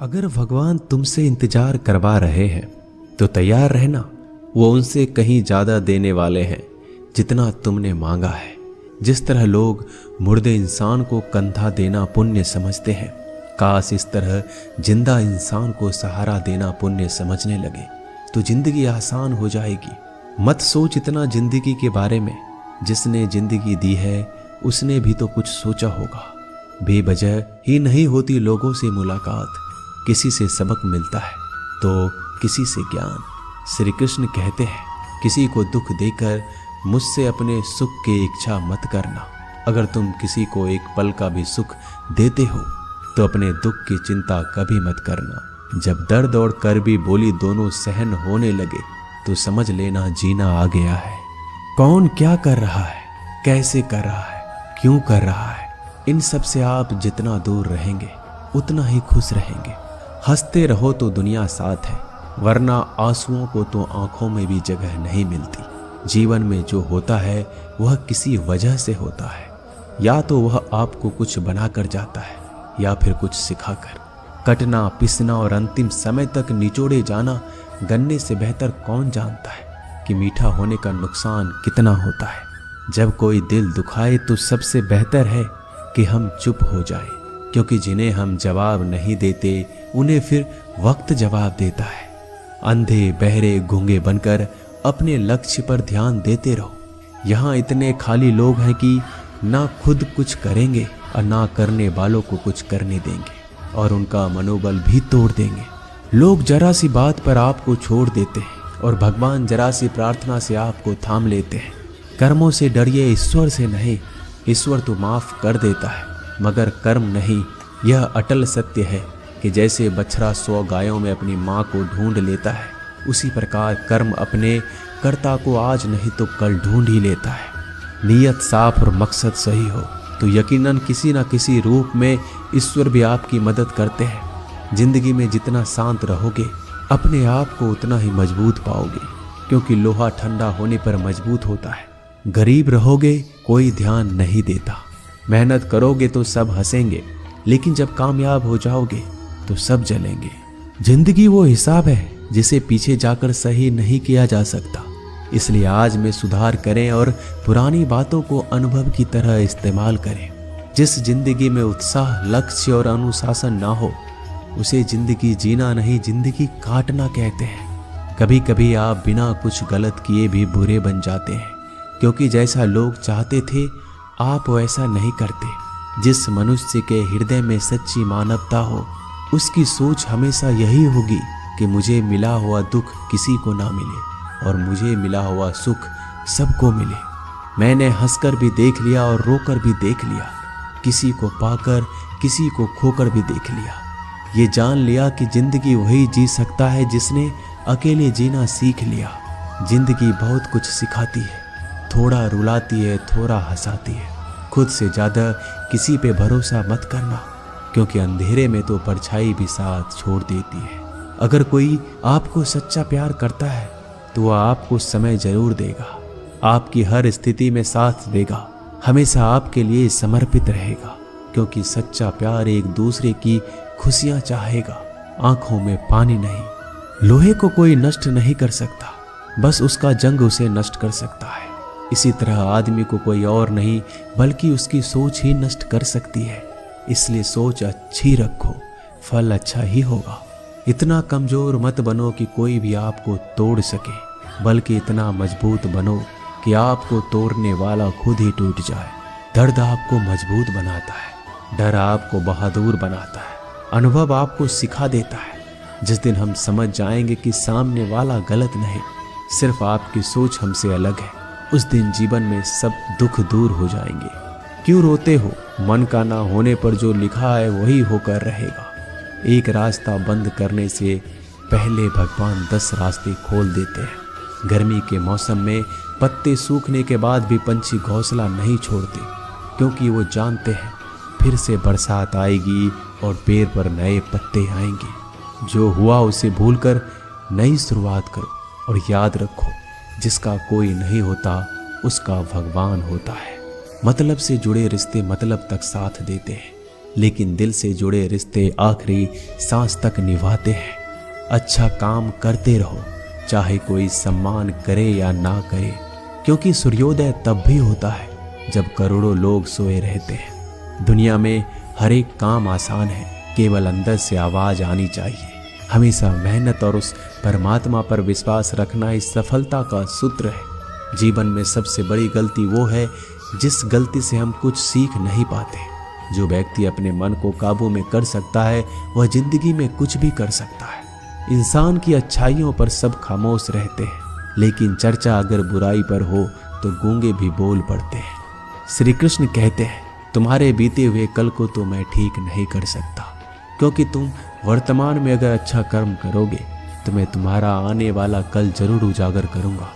अगर भगवान तुमसे इंतजार करवा रहे हैं तो तैयार रहना। वो उनसे कहीं ज्यादा देने वाले हैं जितना तुमने मांगा है। जिस तरह लोग मुर्दे इंसान को कंधा देना पुण्य समझते हैं, काश इस तरह जिंदा इंसान को सहारा देना पुण्य समझने लगे तो जिंदगी आसान हो जाएगी। मत सोच इतना जिंदगी के बारे में, जिसने जिंदगी दी है उसने भी तो कुछ सोचा होगा। बेवजह ही नहीं होती लोगों से मुलाकात, किसी से सबक मिलता है तो किसी से ज्ञान। श्री कृष्ण कहते हैं, किसी को दुख देकर मुझसे अपने सुख की इच्छा मत करना। अगर तुम किसी को एक पल का भी सुख देते हो तो अपने दुख की चिंता कभी मत करना। जब दर्द और कड़वी बोली दोनों सहन होने लगे तो समझ लेना जीना आ गया है। कौन क्या कर रहा है, कैसे कर रहा है, क्यों कर रहा है, इन सब से आप जितना दूर रहेंगे उतना ही खुश रहेंगे। हंसते रहो तो दुनिया साथ है, वरना आंसुओं को तो आंखों में भी जगह नहीं मिलती। जीवन में जो होता है वह किसी वजह से होता है, या तो वह आपको कुछ बनाकर जाता है या फिर कुछ सिखाकर। कटना, पिसना और अंतिम समय तक निचोड़े जाना गन्ने से बेहतर कौन जानता है कि मीठा होने का नुकसान कितना होता है। जब कोई दिल दुखाए तो सबसे बेहतर है कि हम चुप हो जाएं, क्योंकि जिन्हें हम जवाब नहीं देते उन्हें फिर वक्त जवाब देता है। अंधे बहरे गूंगे बनकर अपने लक्ष्य पर ध्यान देते रहो। यहाँ इतने खाली लोग हैं कि ना खुद कुछ करेंगे और ना करने वालों को कुछ करने देंगे, और उनका मनोबल भी तोड़ देंगे। लोग जरा सी बात पर आपको छोड़ देते हैं और भगवान जरा सी प्रार्थना से आपको थाम लेते हैं। कर्मों से डरिए, ईश्वर से नहीं। ईश्वर तो माफ कर देता है मगर कर्म नहीं। यह अटल सत्य है कि जैसे बछड़ा 100 गायों में अपनी माँ को ढूंढ लेता है, उसी प्रकार कर्म अपने कर्ता को आज नहीं तो कल ढूंढ ही लेता है। नीयत साफ और मकसद सही हो तो यकीनन किसी न किसी रूप में ईश्वर भी आपकी मदद करते हैं। जिंदगी में जितना शांत रहोगे अपने आप को उतना ही मजबूत पाओगे, क्योंकि लोहा ठंडा होने पर मजबूत होता है। गरीब रहोगे कोई ध्यान नहीं देता, मेहनत करोगे तो सब हंसेंगे, लेकिन जब कामयाब हो जाओगे तो सब जलेंगे। जिंदगी वो हिसाब है जिसे पीछे जाकर सही नहीं किया जा सकता। इसलिए आज में सुधार करें और पुरानी बातों को अनुभव की तरह इस्तेमाल करें। जिस जिंदगी में उत्साह, लक्ष्य और अनुशासन ना हो उसे जिंदगी जीना नहीं, जिंदगी काटना कहते हैं। कभी कभी आप बिना कुछ गलत किए भी बुरे बन जाते हैं, क्योंकि जैसा लोग चाहते थे आप वैसा नहीं करते। जिस मनुष्य के हृदय में सच्ची मानवता हो उसकी सोच हमेशा यही होगी कि मुझे मिला हुआ दुख किसी को ना मिले और मुझे मिला हुआ सुख सबको मिले। मैंने हंसकर भी देख लिया और रोकर भी देख लिया, किसी को पाकर किसी को खोकर भी देख लिया। ये जान लिया कि जिंदगी वही जी सकता है जिसने अकेले जीना सीख लिया। जिंदगी बहुत कुछ सिखाती है, थोड़ा रुलाती है, थोड़ा हंसाती है। खुद से ज़्यादा किसी पे भरोसा मत करना, क्योंकि अंधेरे में तो परछाई भी साथ छोड़ देती है। अगर कोई आपको सच्चा प्यार करता है तो वह आपको समय जरूर देगा, आपकी हर स्थिति में साथ देगा, हमेशा आपके लिए समर्पित रहेगा, क्योंकि सच्चा प्यार एक दूसरे की खुशियां चाहेगा, आंखों में पानी नहीं। लोहे को कोई नष्ट नहीं कर सकता, बस उसका जंग उसे नष्ट कर सकता है। इसी तरह आदमी को कोई और नहीं बल्कि उसकी सोच ही नष्ट कर सकती है। इसलिए सोच अच्छी रखो, फल अच्छा ही होगा। इतना कमजोर मत बनो कि कोई भी आपको तोड़ सके, बल्कि इतना मजबूत बनो कि आपको तोड़ने वाला खुद ही टूट जाए। दर्द आपको मजबूत बनाता है, डर आपको बहादुर बनाता है, अनुभव आपको सिखा देता है। जिस दिन हम समझ जाएंगे कि सामने वाला गलत नहीं, सिर्फ आपकी सोच हमसे अलग है, उस दिन जीवन में सब दुख दूर हो जाएंगे। क्यों रोते हो? मन का ना होने पर जो लिखा है वही होकर रहेगा। एक रास्ता बंद करने से पहले भगवान 10 रास्ते खोल देते हैं। गर्मी के मौसम में पत्ते सूखने के बाद भी पंछी घोंसला नहीं छोड़ते, क्योंकि वो जानते हैं फिर से बरसात आएगी और पेड़ पर नए पत्ते आएंगे। जो हुआ उसे भूलकर नई शुरुआत करो और याद रखो, जिसका कोई नहीं होता उसका भगवान होता है। मतलब से जुड़े रिश्ते मतलब तक साथ देते हैं, लेकिन दिल से जुड़े रिश्ते आखिरी सांस तक निभाते हैं। अच्छा काम करते रहो, चाहे कोई सम्मान करे या ना करे, क्योंकि सूर्योदय तब भी होता है जब करोड़ों लोग सोए रहते हैं। दुनिया में हर एक काम आसान है, केवल अंदर से आवाज आनी चाहिए। हमेशा मेहनत और उस परमात्मा पर विश्वास रखना इस सफलता का सूत्र है। जीवन में सबसे बड़ी गलती वो है जिस गलती से हम कुछ सीख नहीं पाते। जो व्यक्ति अपने मन को काबू में कर सकता है वह जिंदगी में कुछ भी कर सकता है। इंसान की अच्छाइयों पर सब खामोश रहते हैं, लेकिन चर्चा अगर बुराई पर हो तो गूंगे भी बोल पड़ते हैं। श्री कृष्ण कहते हैं, तुम्हारे बीते हुए कल को तो मैं ठीक नहीं कर सकता, क्योंकि तुम वर्तमान में अगर अच्छा कर्म करोगे तो मैं तुम्हारा आने वाला कल जरूर उजागर करूंगा।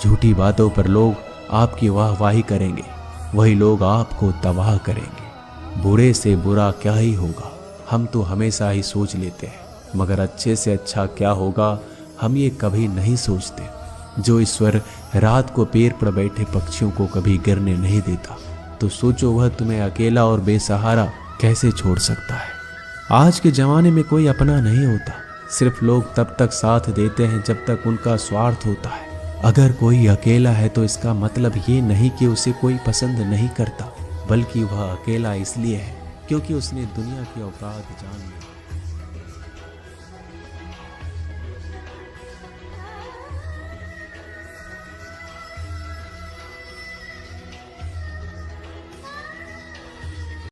झूठी बातों पर लोग आपकी वाहवाही करेंगे, वही लोग आपको तबाह करेंगे। बुरे से बुरा क्या ही होगा, हम तो हमेशा ही सोच लेते हैं, मगर अच्छे से अच्छा क्या होगा हम ये कभी नहीं सोचते। जो ईश्वर रात को पेड़ पर बैठे पक्षियों को कभी गिरने नहीं देता, तो सोचो वह तुम्हें अकेला और बेसहारा कैसे छोड़ सकता है। आज के जमाने में कोई अपना नहीं होता, सिर्फ लोग तब तक साथ देते हैं जब तक उनका स्वार्थ होता है। अगर कोई अकेला है तो इसका मतलब ये नहीं कि उसे कोई पसंद नहीं करता, बल्कि वह अकेला इसलिए है क्योंकि उसने दुनिया की औकात जान ली।